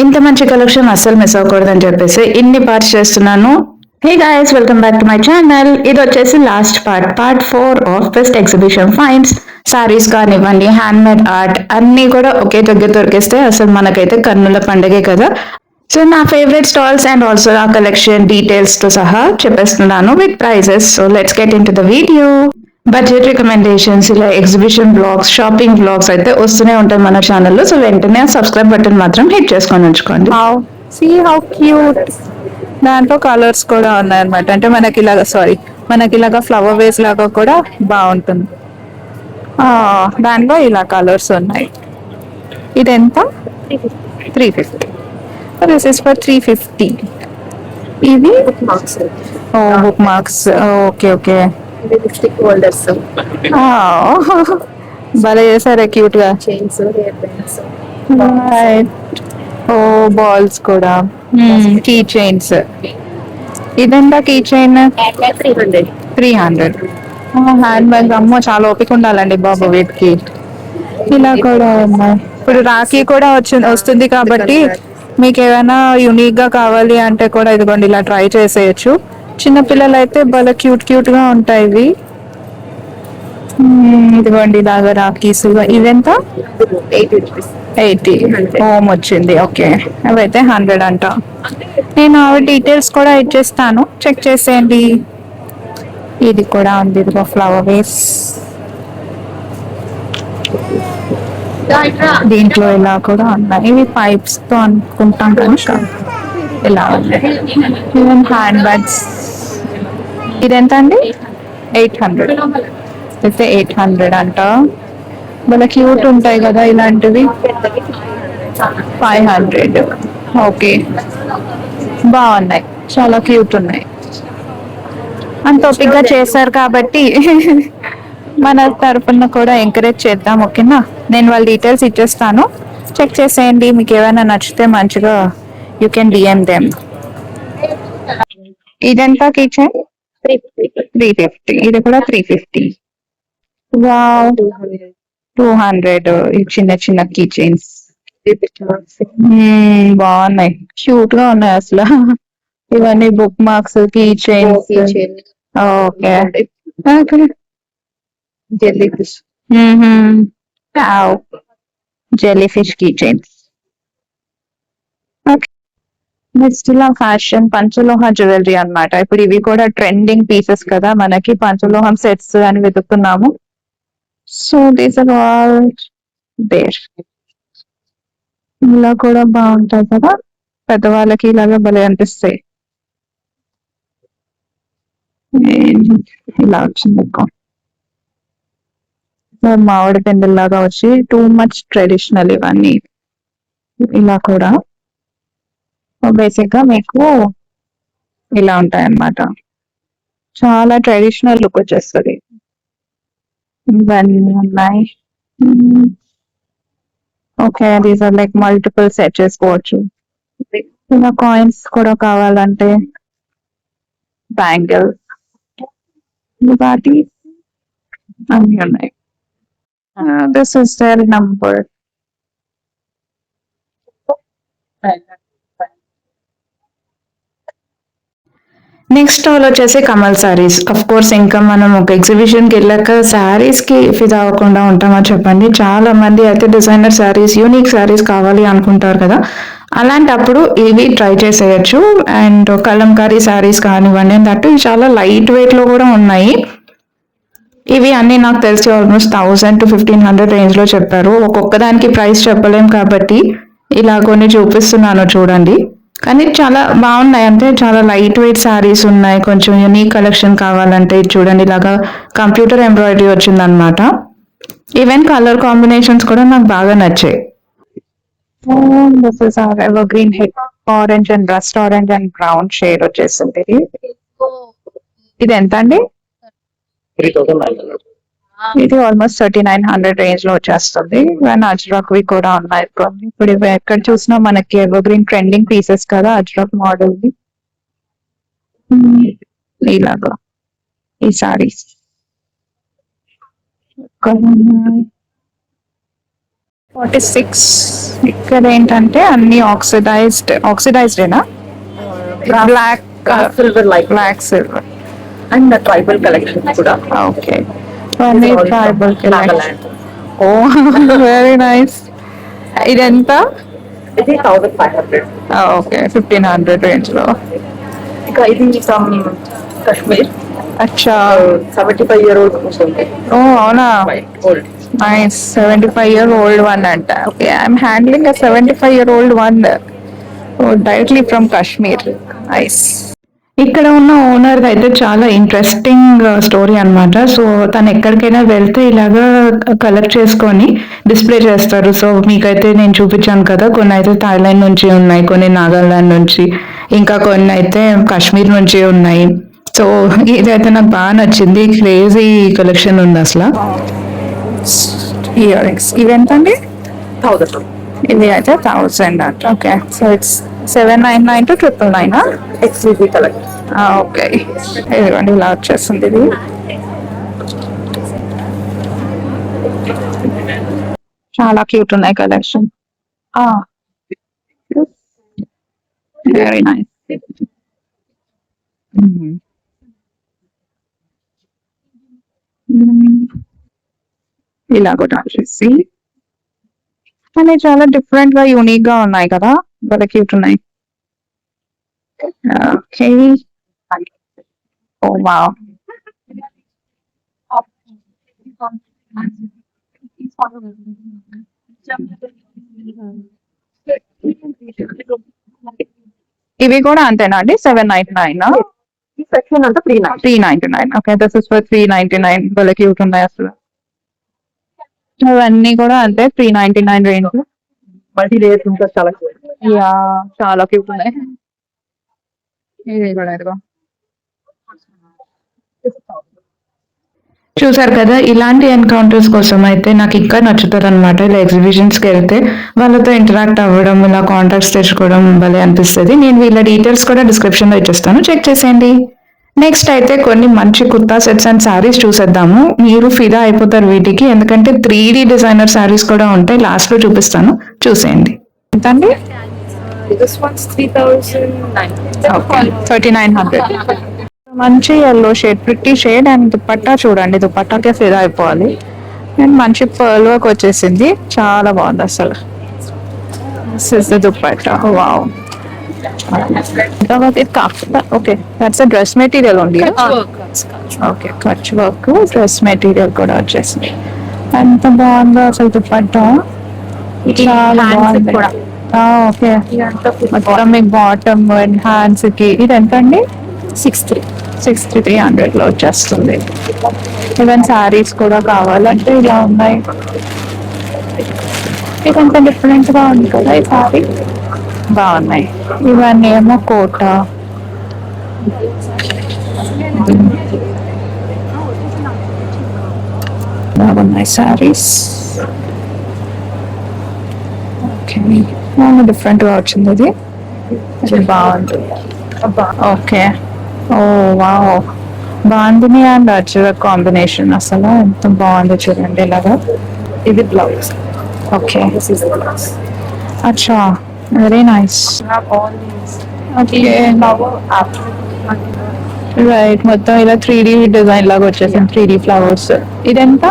ఇంత మంచి కలెక్షన్ అస్సలు మిస్ అవ్వకూడదని చెప్పేసి ఇన్ని పార్ట్స్ చేస్తున్నాను. Hey guys, welcome back to my channel. ఇది వచ్చేసి last part 4 of best exhibition finds. Saris కానివ్వండి, హ్యాండ్ మేడ్ ఆర్ట్ అన్ని కూడా ఒకే దగ్గర దొరికేస్తే అసలు మనకైతే కన్నుల పండగే కదా. సో నా ఫేవరెట్ స్టాల్స్ అండ్ ఆల్సో ఆ కలెక్షన్ డీటెయిల్స్ తో సహా చెప్పేస్తున్నాను with prices. So let's get into the video. Budget recommendations, ఇలా ఎగ్జిబిషన్ బ్లాగ్స్, షాపింగ్ బ్లాగ్స్ అయితే వస్తూనే ఉంటాయి మన ఛానల్లో. సో వెంటనే సబ్స్క్రైబ్ బటన్ మాత్రం హిట్ చేసుకొని ఉంచుకోండి. How cute. దాంట్లో కలర్స్ కూడా ఉన్నాయన్నమాట. అంటే మనకి ఇలాగా ఫ్లవర్ వేస్ లాగా కూడా బాగుంటుంది. దాంట్లో ఇలా కలర్స్ ఉన్నాయి. ఇది ఎంత? 350. This is for 350. ఇది bookmarks. Okay okay. Lipstick holders, భలే చేసారే క్యూట్ గా. చైన్స్, హెయిర్ బ్యాండ్స్, ఓ బాల్స్ కూడా. Key chains. ఇదెంత కీ చైన్? 300. 300. Handbag. అమ్మో, చాలా ఓపిక ఉండాలండి బాబు వీటికి. ఇలా కూడా ఉన్నాయి. ఇప్పుడు రాఖీ కూడా వస్తుంది కాబట్టి మీకు ఏమైనా యూనిక్ గా కావాలి అంటే కూడా ఇదిగోండి ఇలా ట్రై చేసేయచ్చు. చిన్న పిల్లలు అయితే భలే క్యూట్ క్యూట్ గా ఉంటాయి ఇవి. ఇదిగోండి ఇలాగా రాఖీస్. ఇవెంత? 80 rupees. 80. హోమ్ వచ్చింది. ఓకే, అవైతే 100 అంట. నేను డీటెయిల్స్ కూడా ఇచ్చేస్తాను, చెక్ చేసేయండి. ఇది కూడా ఉంది, ఇదిగో ఫ్లవర్ వేస్. దీంట్లో ఇలా కూడా ఉన్నాయి. ఇవి పైప్స్ తో అనుకుంటాం కనుక ఇలా ఉన్నాయి. Even hand bags. ఇదెంత అండి? 800. అయితే 800 అంట. భలే క్యూట్ ఉంటాయి కదా ఇలాంటివి. 500. ఓకే, బాగున్నాయి, చాలా క్యూట్ ఉన్నాయి. అంత ఓపిక్గా చేశారు కాబట్టి మన తరపున కూడా ఎంకరేజ్ చేద్దాం. ఓకేనా, నేను వాళ్ళ డీటెయిల్స్ ఇచ్చేస్తాను, చెక్ చేసేయండి. మీకు ఏమైనా నచ్చితే మంచిగా యూ కెన్ డిఎం దెమ్. ఇదెంత కిచెన్? 350. ఇది కూడా 350. వావ్, 200. ఈ చిన్న చిన్న కీ చైన్స్ బాగున్నాయి, క్యూట్ గా ఉన్నాయి అసలు. ఇవన్నీ bookmarks, key chains. Okay. Jellyfish. Jellyfish key chains. Next ఇలా ఫ్యాషన్ పంచలోహ జ్యువెలరీ అన్నమాట. ఇప్పుడు ఇవి కూడా ట్రెండింగ్ పీసెస్ కదా, మనకి పంచలోహం సెట్స్ అని వెతుకుతున్నాము. So these are all there. ఇలా కూడా బాగుంటాయి కదా, పెద్దవాళ్ళకి ఇలాగా భలే అనిపిస్తాయి. ఇలా వచ్చింది మామిడి పెండల్లాగా వచ్చి టూ మచ్ ట్రెడిషనల్ ఇవన్నీ. ఇలా కూడా బేసిక్ గా మీకు ఇలా ఉంటాయి అన్నమాట. చాలా ట్రెడిషనల్ లుక్ వచ్చేస్తుంది. ఇవన్నీ ఉన్నాయి. Okay, these are like multiple set చేసుకోవచ్చు. ఇలా కాయిన్స్ కూడా కావాలంటే బ్యాంగిల్ వాటి అన్ని ఉన్నాయి. This is their number. Next stall వచ్చేసి కమల్ సారీస్. అఫ్ కోర్స్ ఇంకా మనం ఒక ఎగ్జిబిషన్ కి వెళ్ళాక సారీస్ కి ఫిదా అవ్వకుండా ఉంటామా చెప్పండి. చాలా మంది అయితే డిజైనర్ సారీస్, యూనిక్ సారీస్ కావాలి అనుకుంటారు కదా, అలాంటప్పుడు ఇవి ట్రై చేసేయచ్చు. అండ్ కలంకారీ సారీస్ కానివ్వండి, దట్టు చాలా లైట్ వెయిట్ లో కూడా ఉన్నాయి. ఇవి అన్ని నాకు తెలిసి ఆల్మోస్ట్ 1000 to 1500 రేంజ్ లో చెప్పారు. ఒక్కొక్క దానికి ప్రైస్ చెప్పలేం కాబట్టి ఇలా కొన్ని చూపిస్తున్నాను చూడండి. కానీ చాలా బాగున్నాయి, అంటే చాలా లైట్ వెయిట్ శారీస్ ఉన్నాయి. కొంచెం యూనిక్ కలెక్షన్ కావాలంటే ఇది చూడండి, ఇలాగా కంప్యూటర్ ఎంబ్రాయిడరీ వచ్చిందనమాట. ఈవెన్ కలర్ కాంబినేషన్స్ కూడా నాకు బాగా నచ్చాయి. This is our ever green head orange and rust orange and brown shade వచ్చేసింది. ఇది ఎంత అండి? ఇది ఆల్మోస్ట్ 3900 రేంజ్ లో వచ్చేస్తుంది. అజ్రక్ వి కూడా ఉన్నాయి. ఇప్పుడు ఇవి ఎక్కడ చూసినా మనకి ఎవర్ గ్రీన్ ట్రెండింగ్ పీసెస్ కదా, అజ్రక్ మోడల్ వి. ఇలాగా ఈ సారీస్ 46. ఇక్కడ ఏంటంటే అన్ని ఆక్సిడైజ్డేనా? Black silver light black silver. And tribal collection కూడా. ఓకే, అన్ని tribal Nagaland. Oh very nice. ఇదెంత? ఇది 1500. ఓకే, 1500 రేంజ్ లో. ఇక ఇది ఫ్రమ్ కాశ్మీర్. అచ్చా, 75-year-old ఉంటుంది. ఓ అవునా, ఓల్డ్. నైస్. 75-year-old one అంట. Okay, I'm handling a 75-year-old one directly from Kashmir. Nice. ఇక్కడ ఉన్న ఓనర్ అయితే చాలా ఇంట్రెస్టింగ్ స్టోరీ అన్నమాట. సో తను ఎక్కడికైనా వెళ్తే ఇలాగా కలెక్ట్ చేసుకొని డిస్ప్లే చేస్తారు. సో మీకైతే నేను చూపించాను కదా, కొన్ని అయితే థాయిలాండ్ నుంచి ఉన్నాయి, కొన్ని నాగాలాండ్ నుంచి, ఇంకా కొన్ని అయితే కాశ్మీర్ నుంచి ఉన్నాయి. సో ఇదైతే నాకు బాగా నచ్చింది. క్రేజీ కలెక్షన్ ఉంది అసలు. ఇయర్ రింగ్స్ ఇవెంతండి? 1000. ఇది అయితే 1000 అంట. Okay, so it's 799 to 999. Exclusive collection. Okay, ఇదిగోండి ఇలా వచ్చేస్తుంది ఇది. చాలా క్యూట్ ఉన్నాయి కలెక్షన్. Very nice. ఇలా కూడా వచ్చేసి కానీ చాలా డిఫరెంట్ గా యూనిక్ గా ఉన్నాయి కదా, చాలా క్యూట్ ఉన్నాయి. ఓకే, ఓ వావ్. ఇవి కూడా అంతేనా అండి? 799. ఈ సెక్షన్ అంతా 399. 399. Okay, this is for 399. చాలా క్యూట్ ఉన్నాయి అసలు. అవన్నీ కూడా అంతే 399 రేంజ్. మల్టీ లేయర్స్ ఇంకా చాలా యా, చాలా క్యూట్ ఉన్నాయి. ఇది కూడా ఇదిగో. చూసారు కదా, ఇలాంటి ఎన్కౌంటర్స్ కోసం అయితే నాకు ఇంకా నచ్చుతుంది అనమాట. ఇలా ఎగ్జిబిషన్స్కి వెళ్తే వాళ్ళతో ఇంటరాక్ట్ అవ్వడం, ఇలా కాంటాక్ట్స్ తెచ్చుకోవడం భలే అనిపిస్తుంది. నేను వీళ్ళ డీటెయిల్స్ కూడా డిస్క్రిప్షన్లో ఇచ్చేస్తాను, చెక్ చేసేయండి. నెక్స్ట్ అయితే కొన్ని మంచి కుర్తా సెట్స్ అండ్ శారీస్ చూసేద్దాము. మీరు ఫిదా అయిపోతారు వీటికి, ఎందుకంటే 3D డిజైనర్ శారీస్ కూడా ఉంటాయి. లాస్ట్లో చూపిస్తాను, చూసేయండి. ఎంతండి? This once 3900. ఓకే, 3900. మంచి yellow shade, pretty shade. And dupatta చూడండి, దుపట్టాకే ఫిదా అయిపోవాలి. అండ్ మంచి పర్ల్ వర్క్ వచ్చేసింది, చాలా బాగుంది అసలు. This is the dupatta. Wow. Okay, that's a dress material only. Okay, ఖర్చు వర్క్ డ్రెస్ మెటీరియల్ కూడా వచ్చేసింది. ఎంత బాగుందో అసలు దుపట్టా, చాలా బాగుంది. ఓకే, మొత్తం మీకు బాటమ్ అండ్ హ్యాండ్స్ కి. ఇది ఎంత అండి? 6300 లో వచ్చేస్తుంది. ఈవెన్ శారీస్ కూడా కావాలంటే ఇలా ఉన్నాయి. ఇదంతా డిఫరెంట్ గా ఉంది కదా ఈ శారీ, బాగున్నాయి. ఇవన్నీ ఏమో కోట. బాగున్నాయి శారీస్. ఓకే, డిఫరెంట్ గా వచ్చింది ఇది. ఇది బాగుంది. ఓకే, ఓ వావ్. బాగుంది అండ్ అచ్చర కాంబినేషన్ అసలు ఎంత బాగుంది చూడండి. ఇలాగా ఇది blouse. Okay, this is blouse. అచ్చా, వెరీ నైస్. Okay, right. మొత్తం ఇలా 3D డిజైన్ లాగా వచ్చేసింది, 3D ఫ్లవర్స్. ఇదెంత?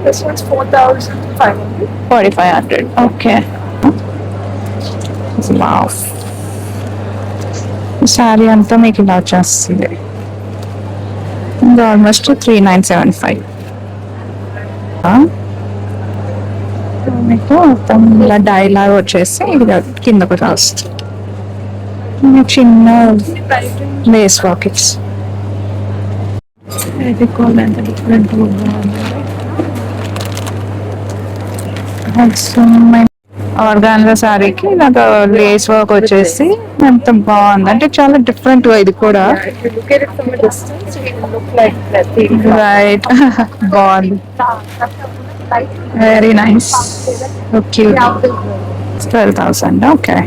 This once 4500. 4500. Okay, wow. Sari అంతా మీకు ఇలా వచ్చేస్తుంది. ఆల్మోస్ట్ 3975. మీకు మొత్తం ఇలా డైలాగ్ వచ్చేసి ఇలా కిందకు రాస్తుంది. చిన్న లేస్ పాకెట్స్. ఇది కూడా ఎంత డిఫరెంట్ ఆర్గాన్జా శారీకి నాకు లేస్ వర్క్ వచ్చేసి ఎంత బాగుంది అంటే చాలా డిఫరెంట్ గా ఇది కూడా. If you look at it from a distance, it will look like that. Right, బాగుంది. Very nice. ఓకే, 12,000. ఓకే,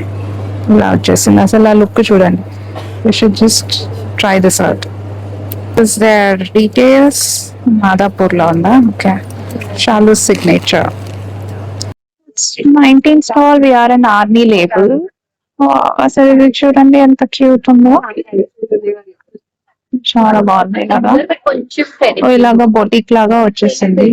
ఇలా వచ్చేసింది అసలు. ఆ లుక్ చూడండి. You should just try this out. Is there details. Madhapur లో ఉందా? Okay, Shalu signature. 19 stall VR and army label. అసలు ఇది చూడండి ఎంత క్యూట్ ఉందో, చాలా బాగుంది ఇలాగా. ఇలాగా బొటిక్ లాగా వచ్చేసింది.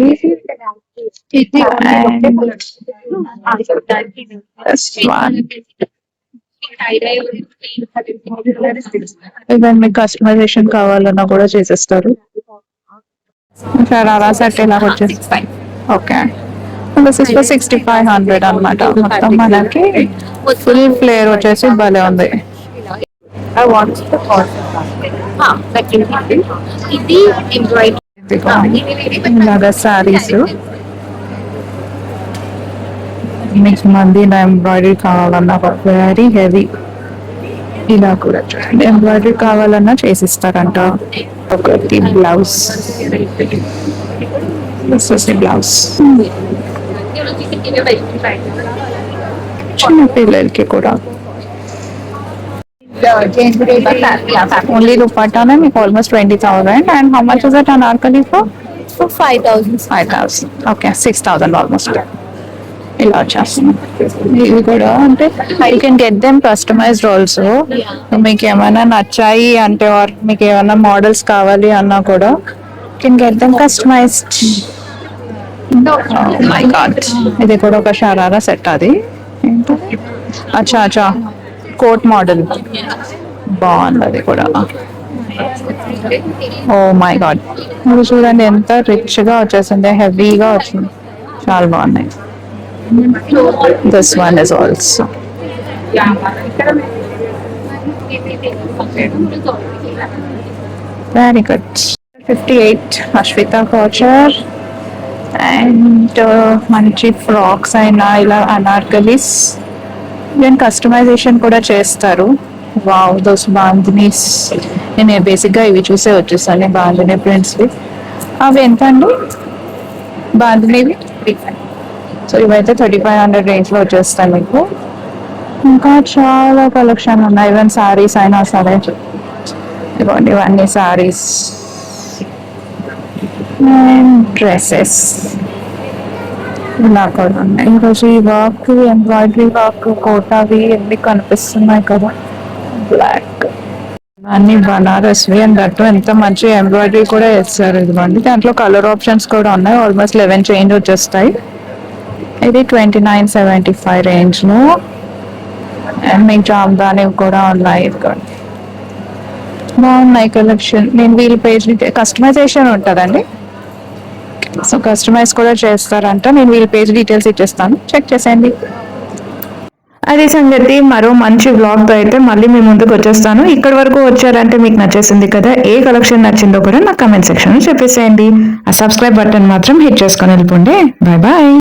ఈవెన్ మీకు కస్టమైజేషన్ కావాలన్నా కూడా చేసేస్తారు. షరారా సెట్ ఇలాగ వచ్చేసి ఓకే, దిస్ ఇస్ ఫర్ 6500 అన్నమాట. మొత్తం మనకి ఫుల్ ఫ్లేర్ వచ్చేసి భలే ఉంది. I want the ఇది ఇలాగా సారీస్ మీకు మంది ఎంబ్రాయిడరీ కావాలన్నా వెరీ హెవీ, ఇలా కూడా చూడండి ఎంబ్రాయిడరీ కావాలన్నా చేసిస్తారంట. ఒకటి బ్లౌజ్, బ్లౌజ్ చిన్న పిల్లలకి కూడా. ఓన్లీ దుపట్టానే మీకు almost 20,000. And how much is it anarkali for? 5,000. Okay, 6,000 almost. ఇలా వచ్చేస్తుంది. ఇది కూడా అంటే you can get them customised also. మీకు ఏమైనా నచ్చాయి అంటే ఆర్ మీకు ఏమైనా మోడల్స్ కావాలి అన్నా కూడా can get them customised. My God, ఇది కూడా ఒక షరారా సెట్. అది అచ్చా అచ్చా కోట్ మోడల్ బాగుంది అది కూడా. ఓ మై గాడ్, ఇది చూడండి ఎంత రిచ్ గా వచ్చేసింది, హెవీగా వచ్చింది, చాలా బాగున్నాయి. This one is also very good. 58 Ashwitha couture. And మంచి ఫ్రాక్స్ అయినా ఇలా అనార్కలీస్ నేను కస్టమైజేషన్ కూడా చేస్తారు. Wow, those bandhanis. నేను బేసిక్గా ఇవి చూసే వచ్చేసాను, బాందినీ ప్రింట్స్వి. అవి ఎంత అండి బాందినీవి? సో ఇవైతే 3,500 రేంజ్లో వచ్చేస్తాయి మీకు. ఇంకా చాలా కలెక్షన్ ఉన్నాయి, ఈవెన్ సారీస్ అయినా సరే. ఇవ్వండి ఇవన్నీ సారీస్ అండ్ డ్రెస్సెస్ ఇలా కూడా ఉన్నాయి. ఈరోజు ఈ వర్క్, ఎంబ్రాయిడరీ వర్క్, కోటావి ఎన్ని కనిపిస్తున్నాయి కదా, బ్లాక్ అన్ని బనారస్వి. అండ్ దట్టు ఎంత మంచి ఎంబ్రాయిడరీ కూడా వేస్తారు. ఇదిగోండి దాంట్లో కలర్ ఆప్షన్స్ కూడా ఉన్నాయి, ఆల్మోస్ట్ 11 చేంజ్ వచ్చేస్తాయి. ఇది 2975 రేంజ్లో. అండ్ మీకు జామ్దాని కూడా ఉన్నాయి, బాగున్నాయి కలెక్షన్. నేను వీళ్ళ పేజ్ కస్టమైజేషన్ ఉంటుందండి, సో కస్టమైజ్ కూడా చేస్తారంట. నేను వీళ్ళ పేజ్ డీటెయిల్స్ ఇచ్చేస్తాను, చెక్ చేసేయండి. అది సంగతి. మరో మంచి వ్లాగ్తో అయితే మళ్ళీ మీ ముందుకు వచ్చేస్తాను. ఇక్కడి వరకు వచ్చారంటే మీకు నచ్చేసింది కదా. ఏ కలెక్షన్ నచ్చిందో కూడా నాకు కమెంట్ సెక్షన్లో చెప్పేసేయండి. ఆ సబ్స్క్రైబ్ బటన్ మాత్రం హిట్ చేసుకొని వెళ్ళిపోండి. Bye bye.